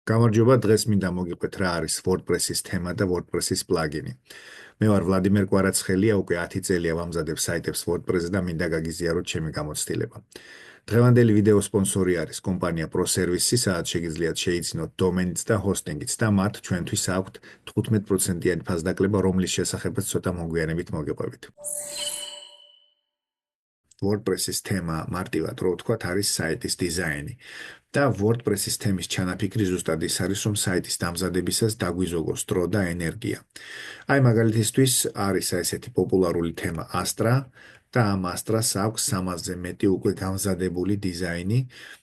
გამარჯობა, დღეს მინდა მოგიყვეთ რა არის WordPress-ის თემა და WordPress-ის პლაგინი. მე ვარ ვლადიმერ კვარაცხელია, უკვე 10 წელია ვამზადებ საიტებს WordPress-ზე და მინდა გაგიზიაროთ ჩემი გამოცდილება. დღევანდელი ვიდეო სპონსორი არის კომპანია ProService-ი, სადაც შეგიძლიათ შეიცინოთ დომენიც და ჰოსტინგიც და მათ ჩვენთვის აქვთ 15%-იანი ფასდაკლება, რომლის შესახებაც ცოტა მოგვიანებით მოგიყვებით. WordPress-ის თემა მარტივად რო ვთქვათ არის საიტის დიზაინი. და WordPress-ის თემის ჩანაფიქრი ზუსტად ის არის, რომ საიტის დამზადებისას დაგვიზოგოს დრო და ენერგია. აი მაგალითისთვის არის ესეთი პოპულარული თემა Astra და ამ Astra-ს აქვს 300-ზე მეტი უკვე გამზადებული დიზაინი,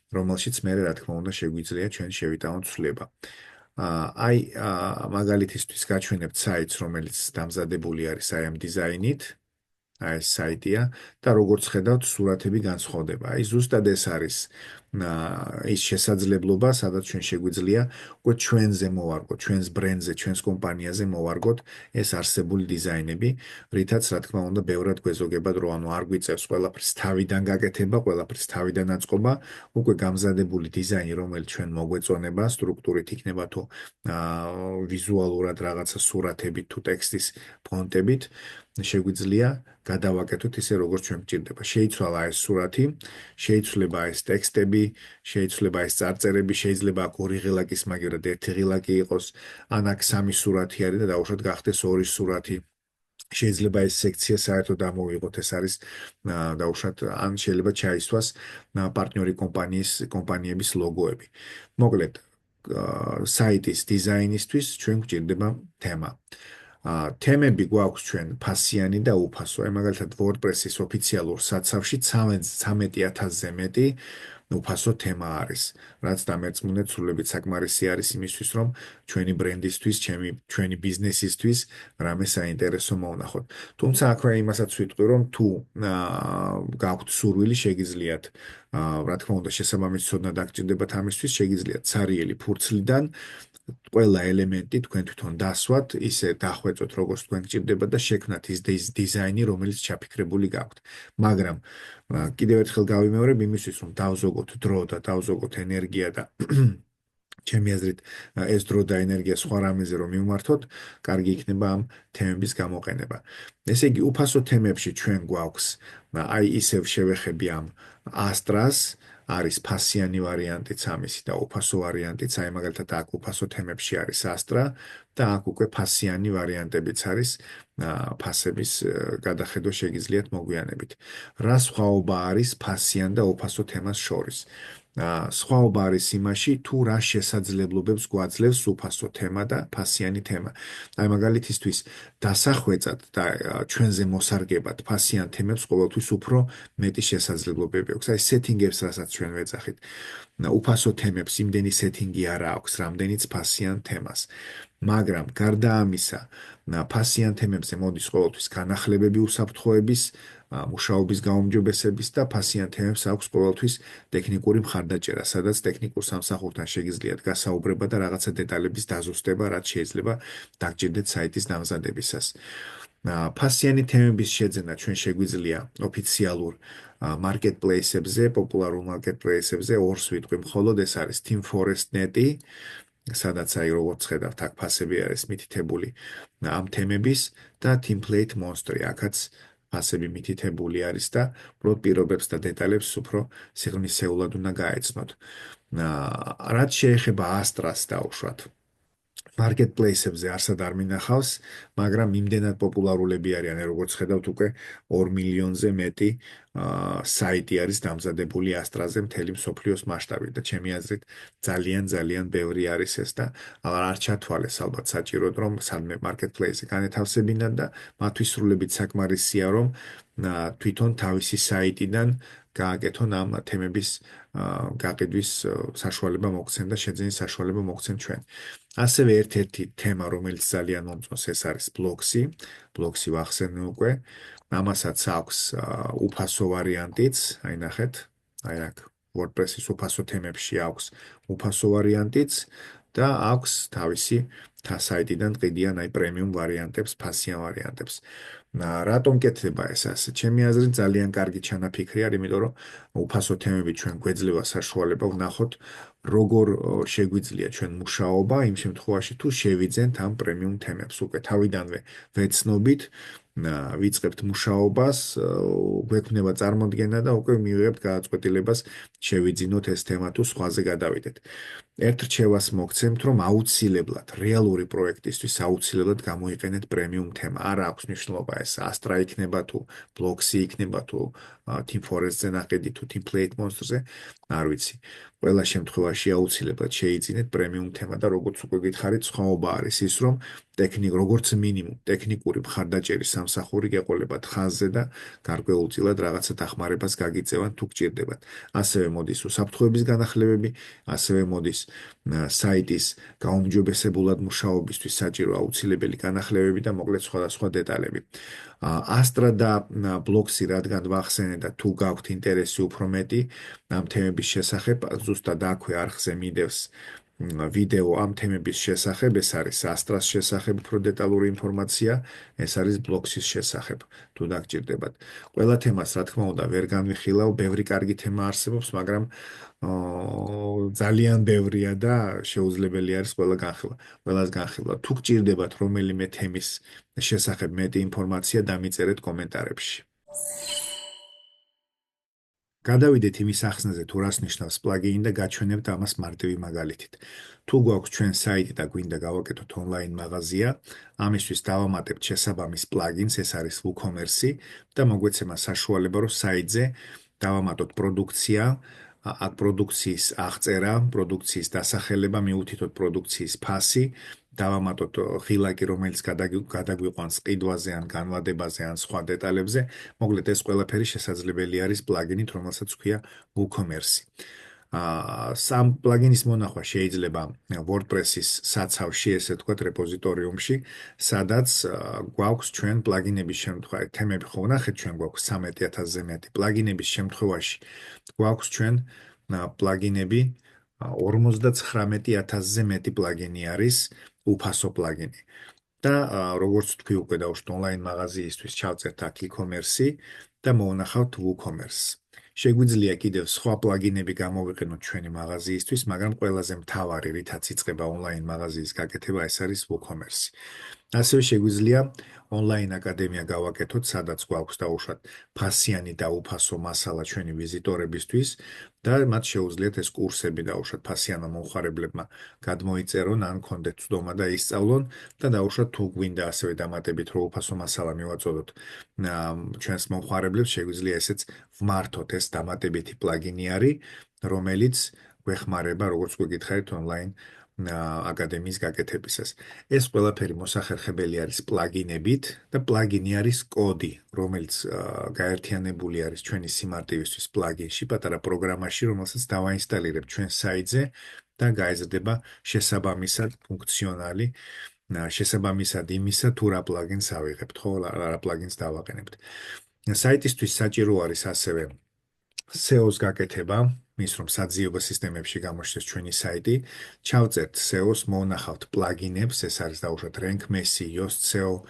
რომელშიც მე რა თქმა უნდა შეგვიძლია ჩვენ შევიტანოთ ცვლილება. აი მაგალითისთვის გაჩვენებთ საიტს, რომელიც დამზადებული არის აი ამ დიზაინით. აი ეს საიტია და როგორც ხედავთ, სურათები განსხვავდება. აი ზუსტად ეს არის ის შესაძლებლობა, სადაც ჩვენ შეგვიძლია უკვე ჩვენზე მოვარგოთ, ჩვენს ბრენდზე, ჩვენს კომპანიაზე მოვარგოთ ეს არსებული დიზაინები, რითაც რა თქმა უნდა, ბევრად გვეზოგება დრო, ანუ არ გვიწევს ყველაფრის თავიდან გაკეთება, ყველაფრის თავიდან აწყობა, უკვე გამზადებული დიზაინი, რომელიც ჩვენ მოგვეწონება, სტრუქტურით იქნება თუ ვიზუალურად რაღაცა სურათებით თუ ტექსტის ფონტებით, შეგვიძლია გადავაკეთოთ ისე როგორც ჩვენ გვჭირდება. შეიცვალა ეს სურათი, შეიცვლება ეს ტექსტები, შეიცვლება ეს წარწერები, შეიძლება აქ ორი ღილაკის მაგერად ერთი ღილაკი იყოს, ან აქ სამი სურათი არის და დაუშვათ გახდეს ორი სურათი. შეიძლება ეს სექცია საერთოდ ამოვიღოთ, ეს არის დაუშვათ ან შეიძლება ჩაისვას პარტნიორი კომპანიების ლოგოები. მოკლედ, საიტის დიზაინისთვის ჩვენ გვჭირდება თემა. თემები გვაქვს ჩვენ ფასიანი და უფასო. აი მაგალითად WordPress-ის ოფიციალურ საცავში 13,000-ზე მეტი უფასო თემა არის, რაც დამერწმუნეთ სრულებით საკმარისი არის იმისთვის, რომ ჩვენი ბრენდისთვის, ჩვენი ბიზნესისთვის რამე საინტერესო მოვნახოთ. თუმცა აქვე იმასაც ვიტყვი, რომ თუ გაქვთ სურვილი, შეგიძლიათ რა თქმა უნდა შესაბამის ცოდნა დაგჭირდებათ ამისთვის, შეგიძლიათ ცარიელი ფურცლიდან ყველა ელემენტი თქვენ თვითონ დასვათ, ისე დახვეწოთ, როგორც თქვენ გჭირდება და შექმნათ ის დიზაინი, რომელიც ჩაფიქრებული გაქვთ. მაგრამ კიდევ ერთხელ გავიმეორებ იმისთვის, რომ დავზოგოთ დრო და დავზოგოთ ენერგია და ჩემი აზრით ეს დრო და ენერგია სხვა რამეზე რომ მივმართოთ, კარგი იქნება ამ თემების გამოყენება. ესე იგი, უფასო თემებში ჩვენ გვაქვს აი ისევ შევეხები ამ Astra-ს, არის ფასიანი ვარიანტიც ამისი და უფასო ვარიანტიც, აი მაგალითად აქ უფასო თემებში არის Astra და აქ უკვე ფასიანი ვარიანტებიც არის, ფასების გადახედვა შეგიძლიათ მოგვიანებით. რა სხვაობა არის ფასიან და უფასო თემას შორის? სხვაობა არის იმაში, თუ რა შესაძლებლობებს გვაძლევს უფასო თემა და ფასიანი თემა. აი მაგალითისთვის დასახვეწად და ჩვენზე მოსარგებად ფასიან თემებს ყოველთვის უფრო მეტი შესაძლებლობები აქვს. აი სეტინგებს, რასაც ჩვენ ვეძახით. უფასო თემებს იმდენი სეტინგი არ აქვს, რამდენიც ფასიან თემას. მაგრამ გარდა ამისა, ფასიან თემებზე მოდის ყოველთვის განახლებები უსაფრთხოების, მუშაობის გაუმჯობესების და ფასიან თემებს აქვს ყოველთვის ტექნიკური მხარდაჭერა, სადაც ტექნიკურ სამსახურთან შეგიძლიათ გასაუბრება და რაღაცა დეტალების დაზუსტება, რაც შეიძლება დაგჭირდეთ საიტის დამზადებისას. ფასიანი თემების შეძენა ჩვენ შეგვიძლია ოფიციალურ marketplace-ებზე, პოპულარულ marketplace-ებზე ორს ვიტყვი, მხოლოდ ეს არის ThemeForest.net-ი, სადაც აი როგორც ხედავთ, აქ ფასები არის მითითებული ამ თემების და Template Monster-ი, აქაც ფასები მითითებული არის და უბრალოდ პირობებს და დეტალებს უფრო სიღრმისეულად უნდა გაეცნოთ. რაც შეეხება Astra-ს დაუშვათ, marketplace-ებზე არსად არ მინახავს, მაგრამ იმდენად პოპულარულები არიან, როგორც ხედავთ, უკვე 2 მილიონზე მეტი საიტი არის დამზადებული Astra-ზე მთელი მსოფლიოს მასშტაბით და ჩემი აზრით ძალიან ბევრი არის ეს და არ ჩათვალეს ალბათ საჭიროდ, რომ სადმე marketplace-ზე განეთავსებინათ და მათთვის სრულებით საკმარისია, რომ თვითონ თავისი საიტიდან გააკეთონ ამ თემების გაყიდვის საშუალება მოგცენ და შეძენის საშუალება მოგცენ ჩვენ. ასევე ერთ-ერთი თემა, რომელიც ძალიან მომწონს, ეს არის Blocksy. Blocksy ვახსენე უკვე. ამასაც აქვს უფასო ვარიანტიც, აი ნახეთ, აი აქ WordPress-ის უფასო თემებში აქვს უფასო ვარიანტიც და აქვს თავისი საიტიდან ყიდიან აი პრემიუმ ვარიანტებს, ფასიან ვარიანტებს. რატომ კეთდება ეს ასე? ჩემი აზრით ძალიან კარგი ჩანაფიქრი არის, იმიტომ რომ უფასო თემები ჩვენ გვეძლევა საშუალება ვნახოთ, როგორ შეგვიძლია ჩვენ მუშაობა იმ შემთხვევაში, თუ შევიძენთ ამ პრემიუმ თემებს. უკვე თავიდანვე ვეცნობით, ვიწყებთ მუშაობას, გვექნება წარმოდგენა და უკვე მივიღებთ გადაწყვეტილებას შევიძინოთ ეს თემა თუ სხვაზე გადავიდეთ. ერთ რჩევას მოგცემთ, რომ აუცილებლად რეალური პროექტისთვის აუცილებლად გამოიყენეთ პრემიუმ თემა. არ აქვს მნიშვნელობა ეს Astra იქნება თუ Bloxy იქნება თუ Team Forest-ზე ნაყიდი თუ Team Plate Monster-ზე, არ ვიცი. ყველა შემთხვევაში აუცილებლად შეიძინეთ პრემიუმ თემა და როგორც უკვე გითხარით, სხვაობა არის ის, რომ როგორც მინიმუმ ტექნიკური მხარდაჭერის სამსახური გეყოლებათ ხაზზე და გარკვეულწილად რაღაცა დახმარებას გაგიწევათ თუ გჭირდებათ. ასევე მოდის უსაფრთხოების განახლებები, ასევე მოდის საიტის გაუმჯობესებულად მუშაობისთვის საჭირო აუცილებელი განახლებები და მოკლედ სხვადასხვა დეტალები. Astra და Bloxy რადგან ვახსენე და თუ გაქვთ ინტერესი უფრო მეტი ამ თემების შესახებ, ზუსტად აქვე არხზე მიდევს ვიდეო ამ თემების შესახებ, ეს არის Astra-ს შესახებ უფრო დეტალური ინფორმაცია, ეს არის Bloxy-ს შესახებ, თუ დაგჭირდებათ. ყველა თემას, რა თქმა უნდა, ვერ განვიხილავ, ბევრი კარგი თემა არსებობს, მაგრამ ძალიან ბევრია და შეუძლებელი არის ყველას განხილვა. თუ გჭირდებათ რომელიმე თემის შესახებ მეტი ინფორმაცია, დამიწერეთ კომენტარებში. გადავიდეთ იმის ახსნაზე, თუ რას ნიშნავს პლაგინი და გაჩვენებთ ამას მარტივი მაგალითით. თუ გვაქვს ჩვენ საიტი და გვინდა გავაკეთოთ ონლაინ მაღაზია, ამისთვის დავამატებთ შესაბამის პლაგინს, ეს არის WooCommerce და მოგვეცემა საშუალება, რომ საიტზე დავამატოთ პროდუქცია, აქ პროდუქციის აღწერა, პროდუქციის დასახელება, მიუთითოთ პროდუქციის ფასი, დავამატოთ ღილაკი, რომელიც გადაგვიყვანს ყიდვაზე ან განვადებაზე ან სხვა დეტალებზე. მოკლედ ეს ყველაფერი შესაძლებელი არის პლაგინით, რომელსაც ქვია WooCommerce. სამ პლაგინის მონახვა შეიძლება WordPress-ის საცავში, ესე ვთქვათ, რეპოზიტორიუმში, სადაც გვაქვს ჩვენ პლაგინების შემთხვევაში, თემები ხო ვნახეთ, ჩვენ გვაქვს 13000-ზე მეტი პლაგინების შემთხვევაში, გვაქვს ჩვენ პლაგინები 59000-ზე მეტი პლაგინი არის უფასო პლაგინი. და როგორც თქვი უკვე დავუშვით ონლაინ მაღაზიისთვის ჩავწერთ აქ e-commerce და მოვუნახავთ WooCommerce. შეგვიძლია კიდევ სხვა პლაგინები გამოვიყენოთ ჩვენი მაღაზიისთვის, მაგრამ ყველაზე მთავარი, რითაც იწყება ონლაინ მაღაზიის გაკეთება, ეს არის WooCommerce. ასევე შეგვიძლია ონლაინ აკადემია გავაკეთოთ, სადაც გვაქვს დაუშვათ ფასიანი და უფასო მასალა ჩვენი ვიზიტორებისთვის და მათ შეუძლიათ ეს კურსები დაუშვათ ფასიანმა მომხმარებლებმა გადმოიწერონ, ან კონდეთ ცდომა და ისწავლონ და დაუშვათ თუ გვინდა ასევე დამატებით რომ უფასო მასალა მივაწოდოთ ჩვენს მომხმარებლებს, შეგვიძლია ესეც ვმართოთ, ეს დამატებითი პლაგინი არის, რომელიც გვეხმარება, როგორც გვეკითხარით ონლაინ აკადემიის გაკეთებისას. ეს ყველაფერი მოსახერხებელი არის პლაგინებით და პლაგინი არის კოდი, რომელიც გაერთიანებული არის ჩვენი სიმარტივისთვის პლაგინში, პატარა პროგრამაში, რომელსაც დავაინსტალირებთ ჩვენ საიტზე და გაიზრდება შესაბამისად ფუნქციონალი, შესაბამისად იმისა, თუ რა პლაგინს ავიღებთ, ხო, რა პლაგინს დავაყენებთ. საიტისთვის საჭირო არის ასევე SEO-ს გაკეთება, მის რომ საძიებო სისტემებში გამოჩნდეს ჩვენი საიტი, ჩავწერთ SEO-ს, მოვნახავთ პლაგინებს, ეს არის დაუშვათ Rank Massey, Yoast SEO,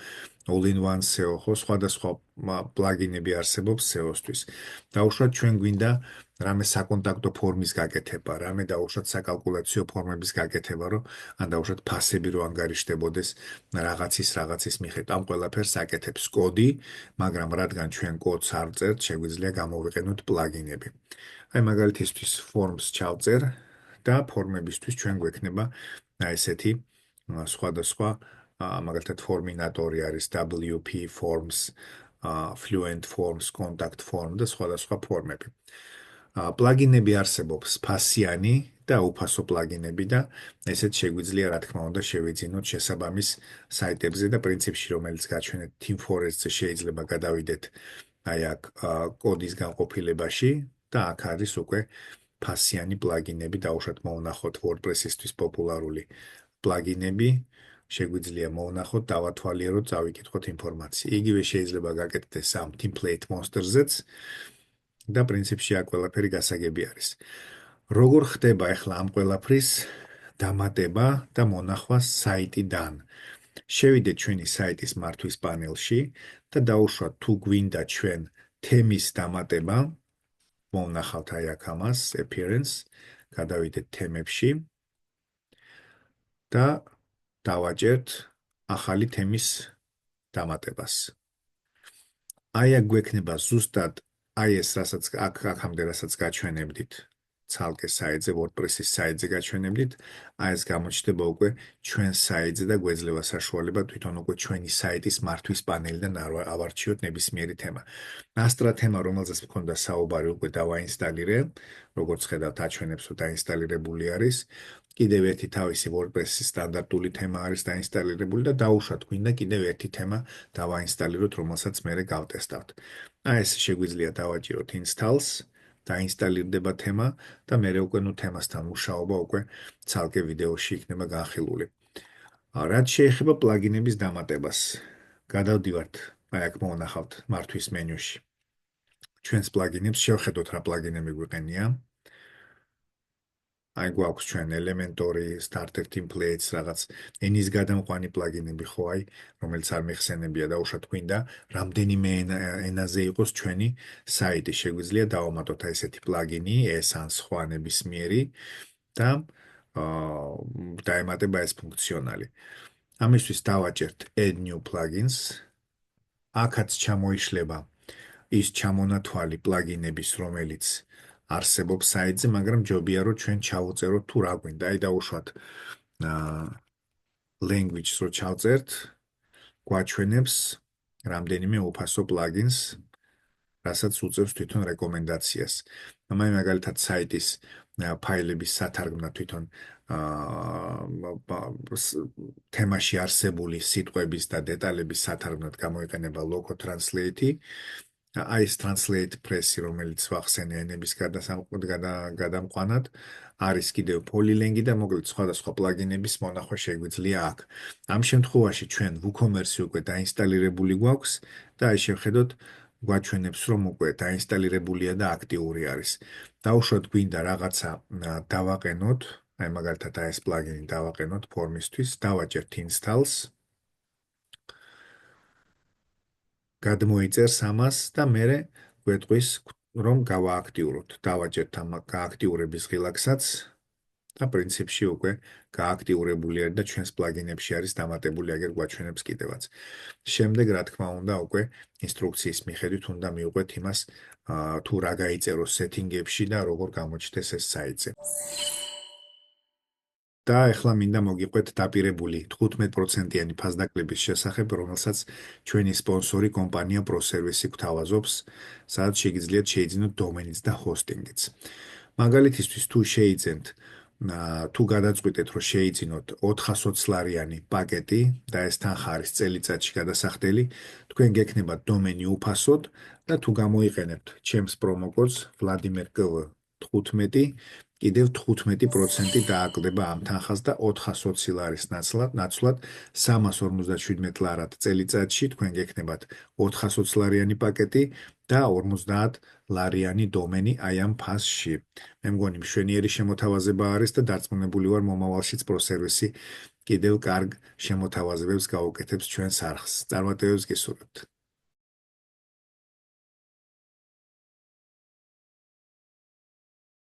All-in-One SEO, ხო, სხვადასხვა პლაგინები არსებობს SEO-სთვის. დაუშვათ ჩვენ გვინდა რამე საკონტაქტო ფორმის გაკეთება, რამე დაუშვათ საკალკულაციო ფორმების გაკეთება, რომ ან დაუშვათ ფასები რო ანგარიშდებოდეს რაღაცის მიხედვით. ამ ყველაფერს აკეთებს კოდი, მაგრამ რადგან ჩვენ კოდს არ წერთ, შეგვიძლია გამოვიყენოთ პლაგინები. აი მაგალითისთვის forms ჩავწერ და ფორმებისთვის ჩვენ გვექნება ესეთი სხვადასხვა მაგალითად ფორმინატორი არის WP Forms, Fluent Forms, Contact Form და სხვადასხვა ფორმები. პლაგინები არსებობს ფასიანი და უფასო პლაგინები და ესეც შეგვიძლია, რა თქმა უნდა, შევიძინოთ შესაბამის საიტებზე და პრინციპში, რომელიც გაჩვენეთ Team Forest-ზე შეიძლება გადავიდეთ აი აქ კოდის განყოფილებაში და აქ არის უკვე ფასიანი პლაგინები, დაუშვათ მოვნახოთ WordPress-ისთვის პოპულარული პლაგინები, შეგვიძლია მოვნახოთ, დავათვალიეროთ, წავიკითხოთ ინფორმაცია. იგივე შეიძლება გაკეთდეს ეს ამ Team Plate Monster-ზეც და პრინციპში აქ ყველაფერი გასაგები არის. როგორ ხდება ახლა ამ ყველაფრის დამატება და მონახვა საიტიდან. შევიდეთ ჩვენი საიტის მართვის პანელში და დაუშვათ თუ გვინდა ჩვენ თემის დამატება. მოვნახავთ აი აქ ამას, appearance, გადავიდეთ თემებში და დავაჭერთ ახალი თემის დამატებას. აი აქ გვექნება ზუსტად აი ეს რასაც აქამდე რასაც გაჩვენებდით. ცალკე საიტზე, WordPress-ის საიტზე გაჩვენებდით, აი ეს გამოჩნდება უკვე ჩვენ საიტზე და გვეძლევა საშუალება თვითონ უკვე ჩვენი საიტის მართვის პანელიდან ავარჩიოთ ნებისმიერი თემა. Astra თემა, რომელზეც მქონდა საუბარი, უკვე დავაინსტალირე, როგორც ხედავთ, აჩვენებს, რომ დაინსტალირებული არის. კიდევ ერთი თავისი WordPress-ის სტანდარტული თემა არის დაინსტალირებული და დაუშვათ გვინდა კიდევ ერთი თემა დავაინსტალიროთ, რომელსაც მერე გავტესტავთ. აი ეს შეგვიძლია დავაჭიროთ installs, დაინსტალირდება თემა და მერე უკვე თემასთან მუშაობა უკვე ცალკე ვიდეოში იქნება განხილული. რაც შეეხება პლაგინების დამატებას, გადავდივართ აი აქ მოვნახავთ მართვის მენიუში. ჩვენს პლაგინებს შევხედოთ რა პლაგინები გვიყენია. აი გვაქვს ჩვენ Elementor-ი, Starter Templates, რაღაც ენის გადამყვანი პლაგინები ხო აი, რომელიც არ მეხსენებია და უშოთ გვინდა, რამდენიმე ენაზე იყოს ჩვენი საიტი. შეგვიძლია დავამატოთ აი ესეთი პლაგინი, ეს ან სხვა ნებისმიერი და დაემატება ეს ფუნქციონალი. ამისთვის დავაჭერთ Add New Plugins. აქაც ჩამოიშლება ის ჩამონათვალი პლაგინების, რომელიც არსებობს საიტზე, მაგრამ ჯობია რომ ჩვენ ჩავუწეროთ თუ რა გვინდა. აი დავუშვათ language-ს რო ჩავწერთ, გვაჩვენებს რამდენიმე უფასო პლაგინს, რასაც უწევს თვითონ რეკომენდაციას. აი მაგალითად საიტის ფაილების სათარგმნად თვითონ თემაში არსებული სიტყვების და დეტალების სათარგმნად გამოიყენება Loco Translate-ი. აი ეს Translate Press-ი, რომელიც ვახსენე ენების გადამყვანად, არის კიდევ Polylang-ი და მოკლედ სხვადასხვა პლაგინების მონახვა შეგვიძლია აქ. ამ შემთხვევაში ჩვენ WooCommerce-ი უკვე დაინსტალირებული გვაქვს და აი შევხედოთ გვაჩვენებს, რომ უკვე დაინსტალირებულია და აქტიური არის. დავუშვათ გვინდა რაღაცა დავაყენოთ, აი მაგალითად აი ეს პლაგინი დავაყენოთ ფორმისთვის, დავაჭერთ installs. გადმოიწერს ამას და მერე გვეტყვის, რომ გავააქტიუროთ. დავაჭერთ ამ გააქტიურების ღილაკსაც და პრინციპში უკვე გააქტიურებული არის და ჩვენს პლაგინებში არის დამატებული, აგერ გვაჩვენებს კიდევაც. შემდეგ, რა თქმა უნდა, უკვე ინსტრუქციის მიხედვით უნდა მივყვეთ იმას, თუ რა გაიწეროს სეტინგებში და როგორ გამოჩნდეს ეს საიტზე. და ახლა მინდა მოგიყვეთ დაპირებული 15%-იანი ფასდაკლების შესახებ, რომელსაც ჩვენი სპონსორი კომპანია ProService-ი გვთავაზობს, სადაც შეგიძლიათ შეიძინოთ დომენიც და ჰოსტინგიც. მაგალითისთვის თუ შეიძენთ თუ გადაწყვიტეთ, რომ შეიძინოთ 420 ლარიანი პაკეტი და ეს თანხა არის წელიწადში გადასახდელი, თქვენ გექნებათ დომენი უფასოდ და თუ გამოიყენებთ ჩემს პრომოკოდს Vladimir KV 15, კიდევ 15% დააკლდება ამ თანხას და 420 ლარის ნაცვლად 357 ლარად წელიწადში თქვენ გექნებათ 420 ლარიანი პაკეტი და 50 ლარიანი დომენი აი ამ ფასში. მე მგონი მშვენიერი შემოთავაზება არის და დარწმუნებული ვარ მომავალშიც ProService-ი კიდევ კარგ შემოთავაზებებს გაუკეთებს ჩვენს არხს. წარმატებებს გისურვებთ.